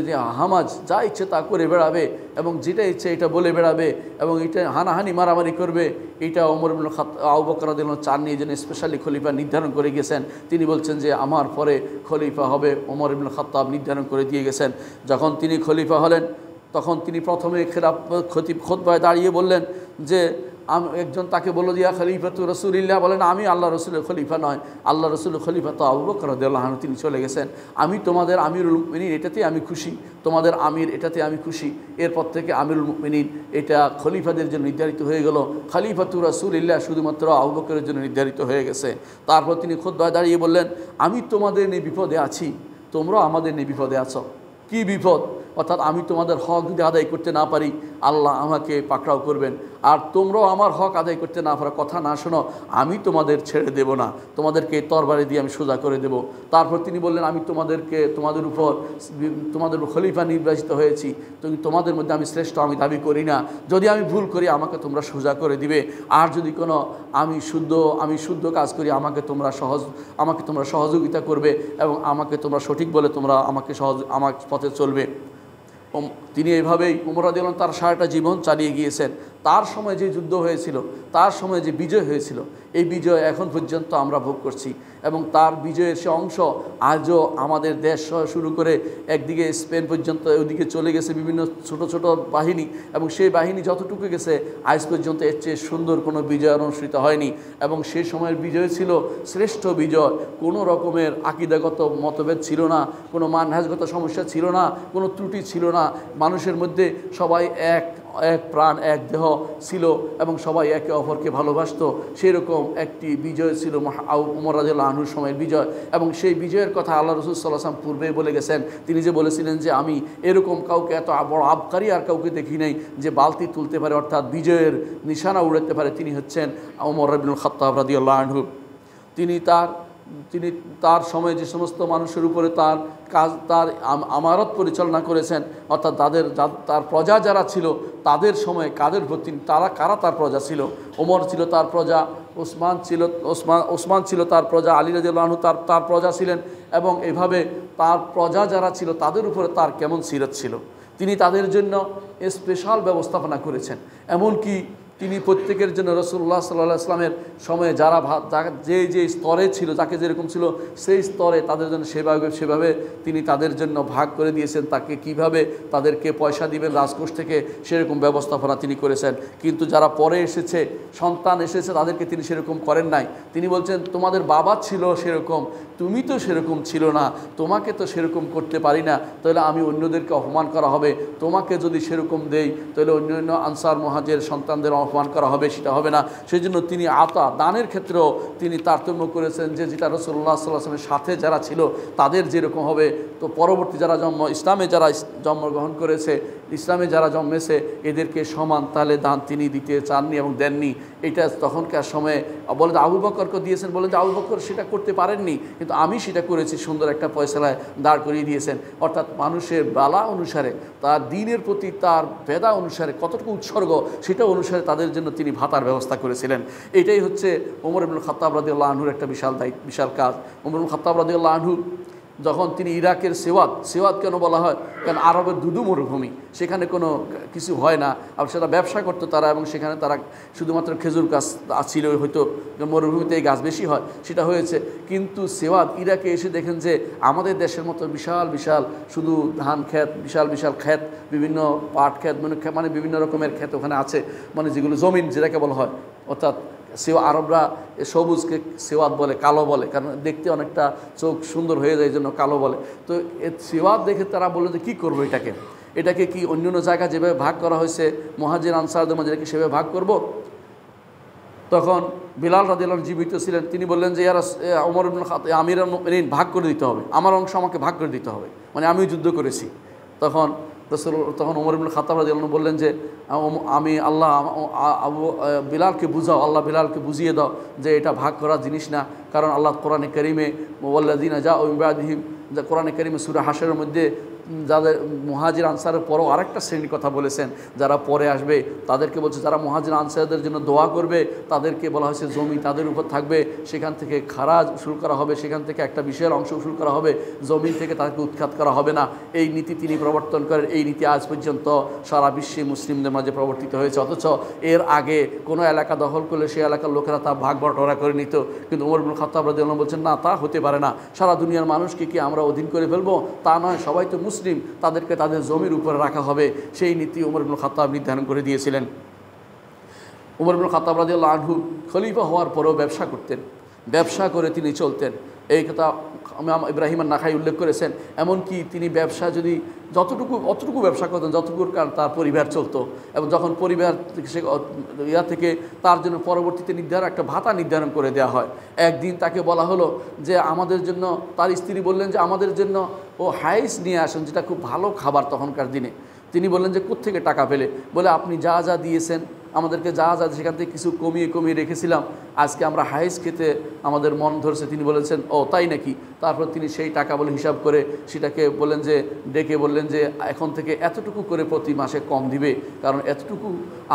যে হামাজ যা ইচ্ছে তা করে বেড়াবে এবং যেটা ইচ্ছে এটা বলে বেড়াবে এবং এটা হানাহানি মারামারি করবে, এটা ওমর ইবনুল খাত্তাব আবু বকর রাদিয়াল্লাহু আনহু চান নিয়ে জন্য স্পেশালি খলিফা নির্ধারণ করে গেছেন। তিনি বলছেন যে আমার পরে খলিফা হবে ওমর ইবনুল খাত্তাব, নির্ধারণ করে দিয়ে গেছেন। যখন তিনি খলিফা হলেন তখন তিনি প্রথমে খুতবায় দাঁড়িয়ে বললেন যে একজন তাকে বলল দিয়া খলিফাতু রাসূলিল্লাহ, বলেন আমি আল্লাহ রসুলের খলিফা নয়, আল্লাহ রসুলের খলিফা তো আবু বকর রাদিয়াল্লাহু আনহু, তিনি চলে গেছেন। আমি তোমাদের আমিরুল মুমিনিন, এটাতে আমি খুশি, তোমাদের আমির, এটাতে আমি খুশি। এরপর থেকে আমিরুল মুমিনিন এটা খলিফাদের জন্য নির্ধারিত হয়ে গেল, খলিফাতু রাসূলিল্লাহ শুধুমাত্র আবু বকরের জন্য নির্ধারিত হয়ে গেছে। তারপর তিনি খুতবায় দাঁড়িয়ে বললেন, আমি তোমাদের নিয়ে বিপদে আছি, তোমরাও আমাদের নিয়ে বিপদে আছো। কি বিপদ? অর্থাৎ আমি তোমাদের হক যদি আদায় করতে না পারি, আল্লাহ আমাকে পাকড়াও করবেন, আর তোমরাও আমার হক আদায় করতে না পারো, কথা না শোনো, আমি তোমাদের ছেড়ে দেব না, তোমাদেরকে তরবারি দিয়ে আমি সোজা করে দেব। তারপর তিনি বললেন, আমি তোমাদের উপর খলিফা নির্বাচিত হয়েছি, তোমাদের মধ্যে আমি শ্রেষ্ঠ আমি দাবি করি না, যদি আমি ভুল করি আমাকে তোমরা সোজা করে দিবে, আর যদি কোনো আমি শুদ্ধ কাজ করি আমাকে তোমরা সহযোগিতা করবে এবং আমাকে তোমরা সঠিক বলে তোমরা আমার পথে চলবে। তিনি এইভাবেই ওমর রাদিয়াল্লাহু আনহু তার সারাটা জীবন চালিয়ে গিয়েছেন। তার সময় যে যুদ্ধ হয়েছিল, তার সময় যে বিজয় হয়েছিল, এই বিজয় এখন পর্যন্ত আমরা ভোগ করছি, এবং তার বিজয়ের সে অংশ আজও আমাদের দেশ শুরু করে একদিকে স্পেন পর্যন্ত ওইদিকে চলে গেছে বিভিন্ন ছোট ছোট বাহিনী, এবং সেই বাহিনী যতটুকু গেছে আজ পর্যন্ত এর চেয়ে সুন্দর কোনো বিজয় অনুষ্ঠিত হয়নি। এবং সেই সময়ের বিজয় ছিল শ্রেষ্ঠ বিজয়, কোনো রকমের আকিদাগত মতভেদ ছিল না, কোনো মানহাজগত সমস্যা ছিল না, কোনো ত্রুটি ছিল না, মানুষের মধ্যে সবাই এক প্রাণ এক দেহ ছিল এবং সবাই একে অপরকে ভালোবাসত। সেরকম একটি বিজয় ছিল ওমর রাদিয়াল্লাহু আনহুর সময়ের বিজয়। এবং সেই বিজয়ের কথা আল্লাহ রাসূল সাল্লাল্লাহু আলাইহি ওয়াসাল্লাম পূর্বে বলে গেছেন। তিনি যে বলেছিলেন যে আমি এরকম কাউকে এত বড় আবকারী আর কাউকে দেখি নাই যে বালতি তুলতে পারে, অর্থাৎ বিজয়ের নিশানা উড়াতে পারে, তিনি হচ্ছেন ওমর ইবনুল খাত্তাব রাদিয়াল্লাহু আনহু। তিনি তার সময়ে যে সমস্ত মানুষের উপরে তার আমারত পরিচালনা করেছেন, অর্থাৎ তার প্রজা যারা ছিল তাদের সময় কাদের প্রতি কারা তার প্রজা ছিল? ওমর ছিল তার প্রজা, ওসমান ছিল তার প্রজা, আলী রাদিয়াল্লাহু আনহু তার প্রজা ছিলেন, এবং এভাবে তার প্রজা যারা ছিল তাদের উপরে তার কেমন সিরত ছিল, তিনি তাদের জন্য স্পেশাল ব্যবস্থাপনা করেছেন। এমনকি তিনি প্রত্যেকের জন্য রাসূলুল্লাহ সাল্লাল্লাহু আলাইহি ওয়াসাল্লামের সময়ে যারা যে স্তরে ছিল, যাকে যেরকম ছিল সেই স্তরে তাদের জন্য সেভাবে তিনি তাদের জন্য ভাগ করে দিয়েছেন। তাকে কিভাবে তাদেরকে পয়সা দিবেন রাজকোষ থেকে সেরকম ব্যবস্থাপনা তিনি করেছেন। কিন্তু যারা পরে এসেছে, সন্তান এসেছে, তাদেরকে তিনি সেরকম করেন নাই। তিনি বলছেন, তোমাদের বাবা ছিল সেরকম, তুমি তো সেরকম ছিল না, তোমাকে তো সেরকম করতে পারি না, তাহলে আমি অন্যদেরকে অপমান করা হবে। তোমাকে যদি সেরকম দেই তাহলে অন্যান্য আনসার মুহাজির সন্তানদের অপমান করা হবে, সেটা হবে না। সেই জন্য তিনি দানের ক্ষেত্রেও তিনি তারতম্য করেছেন, যে যেটা রাসূলুল্লাহ সাল্লাল্লাহু আলাইহি ওয়াসাল্লামের সাথে যারা ছিল তাদের যেরকম হবে, তো পরবর্তী যারা ইসলামে যারা জন্মগ্রহণ করেছে, ইসলামে যারা জন্মেছে, এদেরকে সমান তাহলে দান তিনি দিতে চাননি এবং দেননি। এটা তখনকার সময়ে বলে যে আবু বকরকে দিয়েছেন, বলে যে আবু বকর সেটা করতে পারেননি, কিন্তু আমি সেটা করেছি, সুন্দর একটা ফয়সালায় দাঁড় করিয়ে দিয়েছেন। অর্থাৎ মানুষের বালা অনুসারে, তার দ্বীনের প্রতি তার বেদা অনুসারে কতটুকু উৎসর্গ, সেটা অনুসারে তাদের জন্য তিনি ভাতার ব্যবস্থা করেছিলেন। এটাই হচ্ছে ওমর ইবনুল খাত্তাব রাদিয়াল্লাহু আনহুর একটা বিশাল কাজ। ওমর ইবনুল খাত্তাব রাদিয়াল্লাহু আনহু যখন তিনি ইরাকের সেওয়াত কেন বলা হয়, কারণ আরবের দুদু মরুভূমি, সেখানে কোনো কিছু হয় না, আর সেটা ব্যবসা করতো তারা, এবং সেখানে তারা শুধুমাত্র খেজুর গাছ ছিল, হয়তো মরুভূমিতে এই গাছ বেশি হয়, সেটা হয়েছে। কিন্তু সেওয়াত ইরাকে এসে দেখেন যে আমাদের দেশের মতো বিশাল বিশাল শুধু ধান ক্ষেত, বিশাল বিশাল ক্ষেত, বিভিন্ন পাট ক্ষেত, মানে বিভিন্ন রকমের ক্ষেত ওখানে আছে, মানে যেগুলো জমিন যেটাকে বলা হয়, অর্থাৎ আরবরা সবুজকে সেওয়াত বলে, কালো বলে, কারণ দেখতে অনেকটা চোখ সুন্দর হয়ে যায়, এই জন্য কালো বলে। তো সেওয়াত দেখে তারা বললো যে কী করবো এটাকে কি অন্য জায়গা যেভাবে ভাগ করা হয়েছে মুহাজির আনসারদের মাঝে এটাকে সেভাবে ভাগ করব? তখন বিলাল রাদিয়াল্লাহু আনহু জীবিত ছিলেন, তিনি বললেন যে ওমর ইবনে খাত্তাব আমিরুল মুমিনিন, ভাগ করে দিতে হবে, আমার অংশ আমাকে ভাগ করে দিতে হবে, মানে আমিও যুদ্ধ করেছি। তখন ওমর ইবনে খাত্তাব রাদিয়াল্লাহু আনহু বললেন যে আমি বিলালকে বুঝাও, আল্লাহ বিলালকে বুঝিয়ে দাও যে এটা ভাগ করার জিনিস না, কারণ আল্লাহ কোরআনে কারীমে ওয়াল্লাযিনা জাউ মিন বা'দিহিম, কোরআনে কারীমে সূরা হাশরের মধ্যে যাদের মুহাজির আনসারের পরও আরেকটা শ্রেণীর কথা বলেছেন, যারা পরে আসবে তাদেরকে বলছে, যারা মুহাজির আনসারদের জন্য দোয়া করবে তাদেরকে বলা হয়েছে জমি তাদের উপর থাকবে, সেখান থেকে খারাজ শুরু করা হবে, সেখান থেকে একটা বিশেষ অংশ শুরু করা হবে, জমিন থেকে তাদেরকে উৎখাত করা হবে না। এই নীতি তিনি প্রবর্তন করেন। এই নীতি আজ পর্যন্ত সারা বিশ্বে মুসলিমদের মাঝে প্রবর্তিত হয়েছে, অথচ এর আগে কোনো এলাকা দখল করলে সেই এলাকার লোকেরা তা ভাগ বটরা করে নিত। কিন্তু ওমর ইবনে খাত্তাব রাদিয়াল্লাহু আনহু বলছেন, না, তা হতে পারে না, সারা দুনিয়ার মানুষকে কি আমরা অধীন করে ফেলবো? তা নয়, সবাই তো মুসলিম, তাদেরকে তাদের জমির উপরে রাখা হবে। সেই নীতি ওমর ইবনে খাত্তাব নির্ধারণ করে দিয়েছিলেন। ওমর ইবনে খাত্তাব রাদিয়াল্লাহু আনহু খলিফা হওয়ার পরেও ব্যবসা করতেন, ব্যবসা করে তিনি চলতেন। এই কথা ইমাম ইব্রাহিম আন-নাখাই উল্লেখ করেছেন। এমনকি তিনি ব্যবসা যদি অতটুকু ব্যবসা করতেন যতটুকুর কারণ তার পরিবার চলতো, এবং যখন পরিবার সে থেকে তার জন্য পরবর্তীতে একটা ভাতা নির্ধারণ করে দেওয়া হয়। একদিন তাকে বলা হলো যে আমাদের জন্য, তার স্ত্রী বললেন যে আমাদের জন্য ও হাইস নিয়ে আসেন, যেটা খুব ভালো খাবার তখনকার দিনে। তিনি বললেন যে কোত্থেকে টাকা পেলে? বলে আপনি যা যা দিয়েছেন আমাদেরকে, যা যা সেখান থেকে কিছু কমিয়ে রেখেছিলাম, আজকে আমরা হাইস খেতে আমাদের মন ধরছে। তিনি বলেছেন, ও তাই নাকি? তারপর তিনি সেই টাকা বলে হিসাব করে সেটাকে বললেন যে ডেকে বললেন যে এখন থেকে এতটুকু করে প্রতি মাসে কম দিবে, কারণ এতটুকু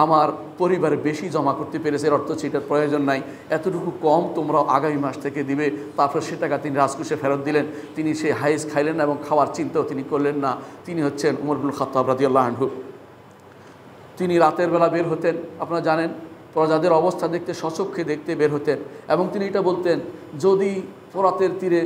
আমার পরিবারে বেশি জমা করতে পেরেছে, এর অর্থ সেটার প্রয়োজন নাই, এতটুকু কম তোমরা আগামী মাস থেকে দিবে। তারপর সে টাকা তিনি রাজকোষে ফেরত দিলেন। তিনি সেই হাইস খাইলেন না এবং খাওয়ার চিন্তাও তিনি করলেন না। তিনি হচ্ছেন ওমর ইবনে খাত্তাব রাদিয়াল্লাহু আনহু। তিনি রাতের বেলা বের হতেন, আপনারা জানেন, প্রজাদের অবস্থা দেখতে, সচক্ষে দেখতে বের হতেন, এবং তিনি এটা বলতেন, যদি ফোরাতের তীরে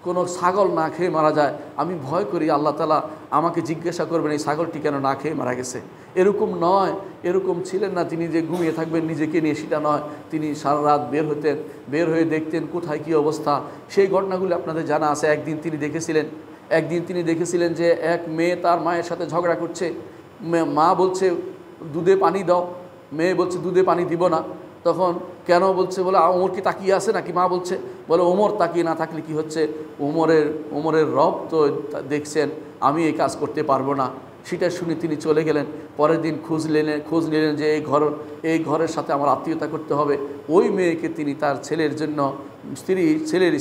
কোনো ছাগল না খেয়ে মারা যায়, আমি ভয় করি আল্লাহ তাআলা আমাকে জিজ্ঞাসা করবেন এই ছাগলটি কেন না খেয়ে মারা গেছে। এরকম নয়, এরকম ছিলেন না তিনি যে ঘুমিয়ে থাকবেন নিজেকে নিয়ে, সেটা নয়। তিনি সারা রাত বের হতেন, বের হয়ে দেখতেন কোথায় কী অবস্থা। সেই ঘটনাগুলি আপনাদের জানা আছে। একদিন তিনি দেখেছিলেন যে এক মেয়ে তার মায়ের সাথে ঝগড়া করছে। মা বলছে দুধে পানি দাও, মেয়ে বলছে দুধে পানি দিব না। তখন কেন বলছে, বলে ওমর কি তাকিয়ে আছে নাকি? মা বলছে, বলে ওমর তাকিয়ে না থাকলে কি হচ্ছে, ওমরের রব তো দেখছেন, আমি এই কাজ করতে পারবো না। সেটা শুনে তিনি চলে গেলেন। পরের দিন খোঁজ নিলেন যে এই ঘরের সাথে আমার আত্মীয়তা করতে হবে। ওই মেয়েকে তিনি তার ছেলের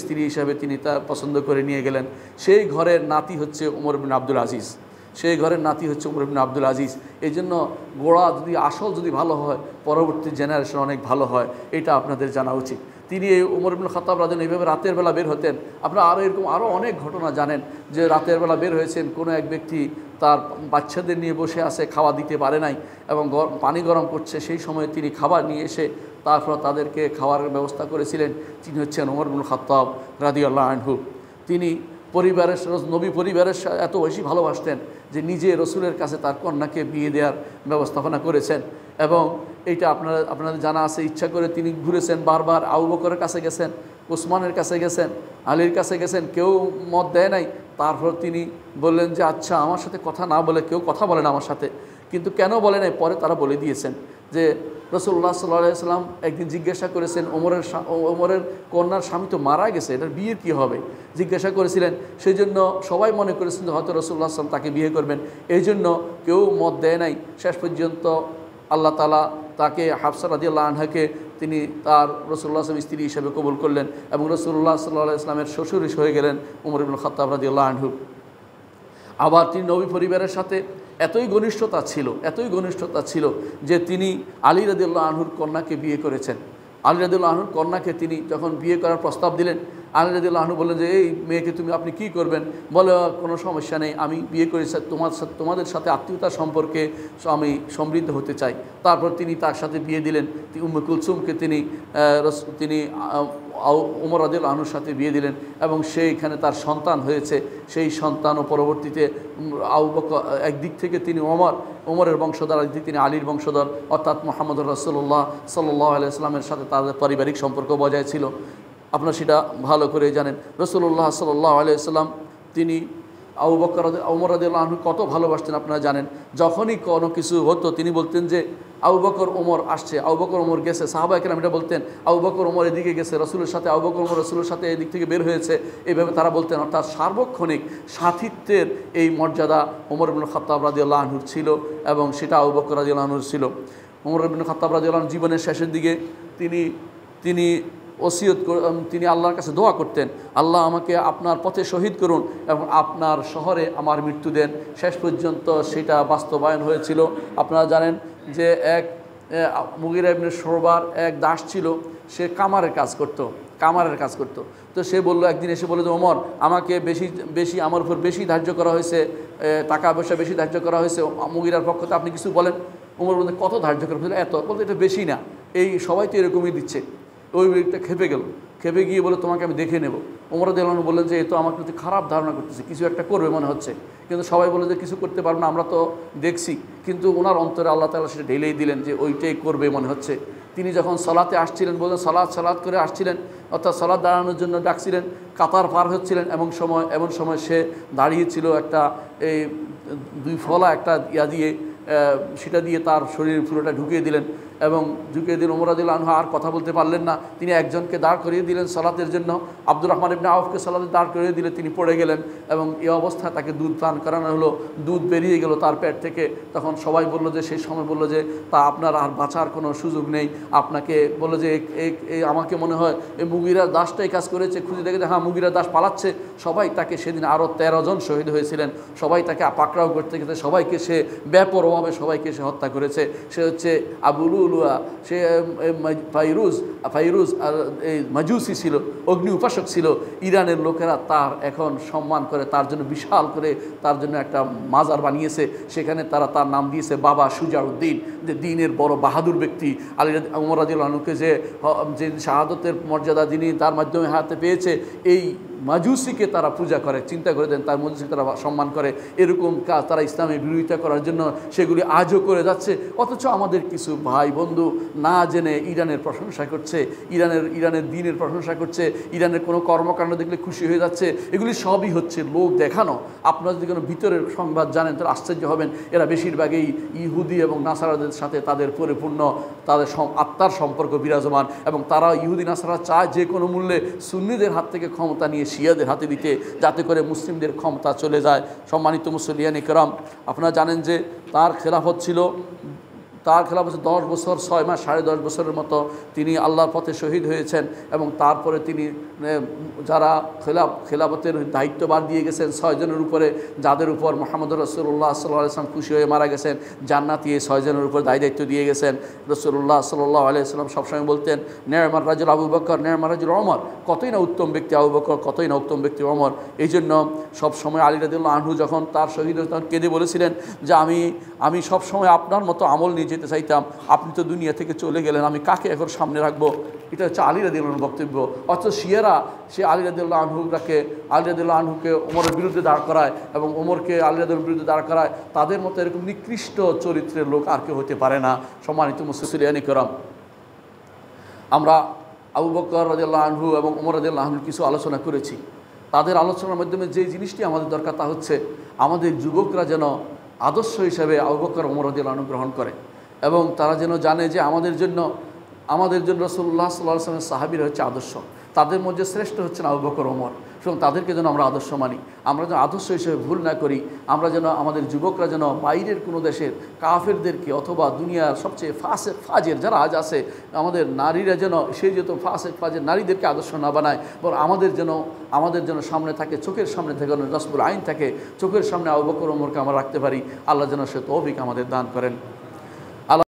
স্ত্রী হিসাবে তিনি তা পছন্দ করে নিয়ে গেলেন। সেই ঘরের নাতি হচ্ছে ওমর ইবনে আব্দুল আজিজ। এই জন্য গোড়া আসল যদি ভালো হয়, পরবর্তী জেনারেশন অনেক ভালো হয়, এটা আপনাদের জানা উচিত। তিনি এই ওমর ইবনে খাত্তাব রাদিয়াল্লাহু আনহু এইভাবে রাতের বেলা বের হতেন। আপনারা আরও অনেক ঘটনা জানেন যে রাতের বেলা বের হয়েছেন, কোনো এক ব্যক্তি তার বাচ্চাদের নিয়ে বসে আছে, খাওয়া দিতে পারে নাই এবং পানি গরম করছে, সেই সময় তিনি খাবার নিয়ে এসে তারপর তাদেরকে খাওয়ার ব্যবস্থা করেছিলেন। তিনি হচ্ছেন ওমর ইবনে খাত্তাব রাদিয়াল্লাহু আনহু। তিনি নবী পরিবারের এত বেশি ভালোবাসতেন যে নিজে রসুলের কাছে তার কন্যাকে বিয়ে দেওয়ার ব্যবস্থাপনা করেছেন। এবং এইটা আপনাদের জানা আছে, ইচ্ছা করে তিনি ঘুরেছেন বারবার। আবু বকরের কাছে গেছেন, ওসমানের কাছে গেছেন, আলীর কাছে গেছেন, কেউ মত দেয় নাই। তারপর তিনি বললেন যে আচ্ছা, আমার সাথে কথা না বলে, কেউ কথা বলে না আমার সাথে, কিন্তু কেন বলে নাই পরে তারা বলে দিয়েছেন যে রাসূলুল্লাহ সাল্লাল্লাহু আলাইহি ওয়াসাল্লাম একদিন জিজ্ঞাসা করেছেন, ওমরের কন্যার স্বামী তো মারা গেছে, এটার বিয়ে কী হবে জিজ্ঞাসা করেছিলেন। সেই জন্য সবাই মনে করেছেন যে হয়তো রাসূলুল্লাহ সাল্লাল্লাহু আলাইহি ওয়াসাল্লাম তাকে বিয়ে করবেন, এই জন্য কেউ মত দেয় নাই। শেষ পর্যন্ত আল্লাহ তাআলা তাকে হাফসা রাদিয়াল্লাহু আনহাকে তিনি তার রাসূলুল্লাহ সাল্লাল্লাহু আলাইহি ওয়াসাল্লাম স্ত্রী হিসেবে কবুল করলেন, এবং রাসূলুল্লাহ সাল্লাল্লাহু আলাইহি ওয়াসাল্লামের শ্বশুর হয়ে গেলেন ওমর ইবনে খাত্তাব রাদিয়াল্লাহু আনহু। আবার তিনি নবী পরিবারের সাথে এতই ঘনিষ্ঠতা ছিল যে তিনি আলী রাদিয়াল্লাহু আনহুর কন্যাকে বিয়ে করেছেন। আলী রাদিয়াল্লাহু আনহুর কন্যাকে তিনি যখন বিয়ে করার প্রস্তাব দিলেন, আলী রাদিয়াল্লাহু আনহু বললেন যে এই মেয়েকে আপনি কি করবেন? বলে কোনো সমস্যা নেই, আমি বিয়ে করেছি, তোমাদের সাথে আত্মীয়তার সম্পর্কে আমি সমৃদ্ধ হতে চাই। তারপর তিনি তার সাথে বিয়ে দিলেন। উম্মে কুলসুমকে তিনি ওমর রাদিয়াল্লাহু আনহুর সাথে বিয়ে দিলেন এবং সেইখানে তার সন্তান হয়েছে। সেই সন্তান ও পরবর্তীতে আবু বকর, একদিক থেকে তিনি ওমরের বংশধর, একদিক তিনি আলীর বংশধর, অর্থাৎ মুহাম্মদুর রাসূলুল্লাহ সাল্লাল্লাহু আলাইহি ওয়াসাল্লামের সাথে তাদের পারিবারিক সম্পর্ক বজায় ছিল। আপনারা সেটা ভালো করে জানেন। রাসূলুল্লাহ সাল্লাল্লাহু আলাইহি ওয়াসাল্লাম তিনি আবু বকর ওমর রাদিয়াল্লাহু আনহু কত ভালোবাসতেন আপনারা জানেন। যখনই কোনো কিছু হতো তিনি বলতেন যে আবু বকর ওমর আসছে, আবু বকর ওমর গেছে। সাহাবা একরাম এটা বলতেন, আবু বকর ওমর এদিকে গেছে, রসুলের সাথে আবু বকর ওমর রসুলের সাথে এদিক থেকে বের হয়েছে, এইভাবে তারা বলতেন। অর্থাৎ সার্বক্ষণিক সাথিত্বের এই মর্যাদা ওমর ইবনে খাত্তাব রাদিয়াল্লাহু আনহুর ছিল এবং সেটা আবু বকর রাদিয়াল্লাহু আনহুর ছিল। ওমর ইবনে খাত্তাব রাদিয়াল্লাহু আনহু জীবনের শেষের দিকে তিনি তিনি আল্লাহর কাছে দোয়া করতেন, আল্লাহ আমাকে আপনার পথে শহীদ করুন এবং আপনার শহরে আমার মৃত্যু দেন। শেষ পর্যন্ত সেটা বাস্তবায়ন হয়েছিল। আপনারা জানেন যে মুগীরা ইবনে শুরবার এক দাস ছিল, সে কামারের কাজ করত। তো সে বলল, একদিন এসে বলল যে ওমর, আমাকে বেশি আমার উপর বেশি ধার্য করা হয়েছে, টাকা পয়সা বেশি ধার্য করা হয়েছে, মুগীরার পক্ষ থেকে আপনি কিছু বলেন। ওমর বলতে, কত ধার্য করা হয়েছে? এত। বলতে, এটা বেশি না, এই সবাই তো এরকমই দিচ্ছে। ওই ব্যক্তিটা খেপে গিয়ে বলে, তোমাকে আমি দেখে নেব। ওমর রাদিয়াল্লাহু আনহু বললেন যে এ তো আমার প্রতি খারাপ ধারণা করতেছে, কিছু একটা করবে মনে হচ্ছে। কিন্তু সবাই বলে যে কিছু করতে পারবে না, আমরা তো দেখছি। কিন্তু ওনার অন্তরে আল্লাহ তাআলা সেটা ঢেলেই দিলেন যে ওইটাই করবে মনে হচ্ছে। তিনি যখন সালাতে আসছিলেন, বললেন সালাত করে আসছিলেন, অর্থাৎ সালাত দাঁড়ানোর জন্য ডাকছিলেন, কাতার পার হচ্ছিলেন, এমন সময় সে দাঁড়িয়েছিল একটা এই 2 ফলা একটা দিয়ে, সেটা দিয়ে তার শরীর পুরোটা ঢুকিয়ে দিলেন এবং ওমর রাদিয়াল্লাহু আনহু আর কথা বলতে পারলেন না। তিনি একজনকে দাঁড় করিয়ে দিলেন সালাতের জন্য, আব্দুর রহমান ইবনে আউফকে সালাতে দাঁড় করিয়ে দিলে তিনি পড়ে গেলেন এবং এই অবস্থায় তাকে দুধ পান করানো হলো। দুধ বেরিয়ে গেল তার পেট থেকে। তখন সবাই বলল যে, সেই সময় বলল যে তা আপনার আর বাঁচার কোনো সুযোগ নেই। আপনাকে বলল যে আমাকে মনে হয় এই মুগীরার দাসটাই কাজ করেছে। খুঁজে দেখে যে হ্যাঁ, মুগীরার দাস পালাচ্ছে। সবাই তাকে, সেদিন আরও 13 জন শহীদ হয়েছিলেন, সবাই তাকে পাকড়াও করতে গেছে, সবাইকে সে বেপরোয়াভাবে সবাইকে সে হত্যা করেছে। সে হচ্ছে আবু লুলুয়া, সে ফাইরুজ আর এই মাজুসি ছিল, অগ্নি উপাসক ছিল। ইরানের লোকেরা তার এখন সম্মান করে, তার জন্য বিশাল করে তার জন্য একটা মাজার বানিয়েছে। সেখানে তার নাম দিয়েছে বাবা সুজাউদ্দিন, যে দিনের বড় বাহাদুর ব্যক্তি। ওমর রাদিয়াল্লাহু আনহুকে যে শাহাদতের মর্যাদা যিনি তার মাধ্যমে হাতে পেয়েছে, এই মাজুসিকে তারা পূজা করে, চিন্তা করে দেন, তার মাজুসিকে তারা সম্মান করে। এরকম কাজ তারা ইসলামের বিরোধিতা করার জন্য সেগুলি আজও করে যাচ্ছে। অথচ আমাদের কিছু ভাই বন্ধু না জেনে ইরানের প্রশংসা করছে, ইরানের দিনের প্রশংসা করছে, ইরানের কোনো কর্মকাণ্ড দেখলে খুশি হয়ে যাচ্ছে। এগুলি সবই হচ্ছে লোক দেখানো। আপনারা যদি কোনো ভিতরের সংবাদ জানেন তাহলে আশ্চর্য হবেন। এরা বেশিরভাগই ইহুদি এবং নাসারাদের সাথে তাদের পরিপূর্ণ তাদের আত্মার সম্পর্ক বিরাজমান এবং তারা ইহুদি নাসারা চায় যে কোনো মূল্যে সুন্নিদের হাত থেকে ক্ষমতা নিয়ে শিয়াদের হাতে দিতে, যাতে করে মুসলিমদের ক্ষমতা চলে যায়। সম্মানিত মুসলিয়ান ইকরাম, আপনারা জানেন যে তার খেলাফত ছিল 10 বছর 6 মাস, 10.5 বছরের মতো তিনি আল্লাহর পথে শহীদ হয়েছেন এবং তারপরে তিনি যারা খেলাফতের দায়িত্বভার দিয়ে গেছেন 6 জনের উপরে, যাদের উপর মুহাম্মদুর রাসূলুল্লাহ সাল্লাল্লাহু আলাইহি ওয়াসাল্লাম খুশি হয়ে মারা গেছেন, জান্নাতি, এই 6 জনের উপর দায়িত্ব দিয়ে গেছেন। রাসূলুল্লাহ সাল্লাল্লাহু আলাইহি ওয়াসাল্লাম সবসময় বলতেন, নে'মার রাজুল আবু বকর, নে'মার রাজুল ওমর, কতই না উত্তম ব্যক্তি আবু বকর, কতই না উত্তম ব্যক্তি ওমর। এই জন্য সবসময় আলী রাদিয়াল্লাহু আনহু যখন তার শহীদ তখন কেঁদে বলেছিলেন যে আমি সবসময় আপনার মতো আমল নিয়ে যেতে চাইতাম, আপনি তো দুনিয়া থেকে চলে গেলেন, আমি কাকে এখন সামনে রাখবো? এটা হচ্ছে আলী রাদিয়াল্লাহু আনহুর বক্তব্য। অথচ শিয়ারা সে আলী রাদিয়াল্লাহু আনহুকে ওমরের বিরুদ্ধে দাঁড় করায় এবং ওমরকে আলী রাদিয়াল্লাহুর বিরুদ্ধে দাঁড় করায়। তাদের মতো এরকম নিকৃষ্ট চরিত্রের লোক আর কেউ হতে পারে না। সম্মানিত মুসলিয়ান ইকরাম, আমরা আবু বকর রাদিয়াল্লাহু আনহু এবং ওমর রাদিয়াল্লাহু আনহু কিছু আলোচনা করেছি। তাদের আলোচনার মাধ্যমে যে জিনিসটি আমাদের দরকার তা হচ্ছে আমাদের যুবকরা যেন আদর্শ হিসাবে আবু বকর ওমর রাদিয়াল্লাহু আনহু গ্রহণ করে এবং তারা যেন জানে যে আমাদের জন্য রাসূলুল্লাহ সাল্লাল্লাহু আলাইহি ওয়াসাল্লামের সাহাবীরা হচ্ছে আদর্শ। তাদের মধ্যে শ্রেষ্ঠ হচ্ছেন আবু বকর ওমর, এবং তাদেরকে যেন আমরা আদর্শ মানি। আমরা যেন আদর্শ হিসেবে ভুল না করি। আমরা যেন আমাদের যুবকরা যেন বাইরের কোনো দেশের কাফেরদেরকে অথবা দুনিয়ার সবচেয়ে ফাজের যারা আজ আছে, আমাদের নারীরা যেন সেই যত ফাজের নারীদেরকে আদর্শ না বানায়, বরং আমাদের যেন সামনে থাকে, চোখের সামনে থাকে, রাসূল আইন থাকে, চোখের সামনে আবু বকর ওমরকে আমরা রাখতে পারি। আল্লাহ যেন সে তৌফিক আমাদের দান করেন।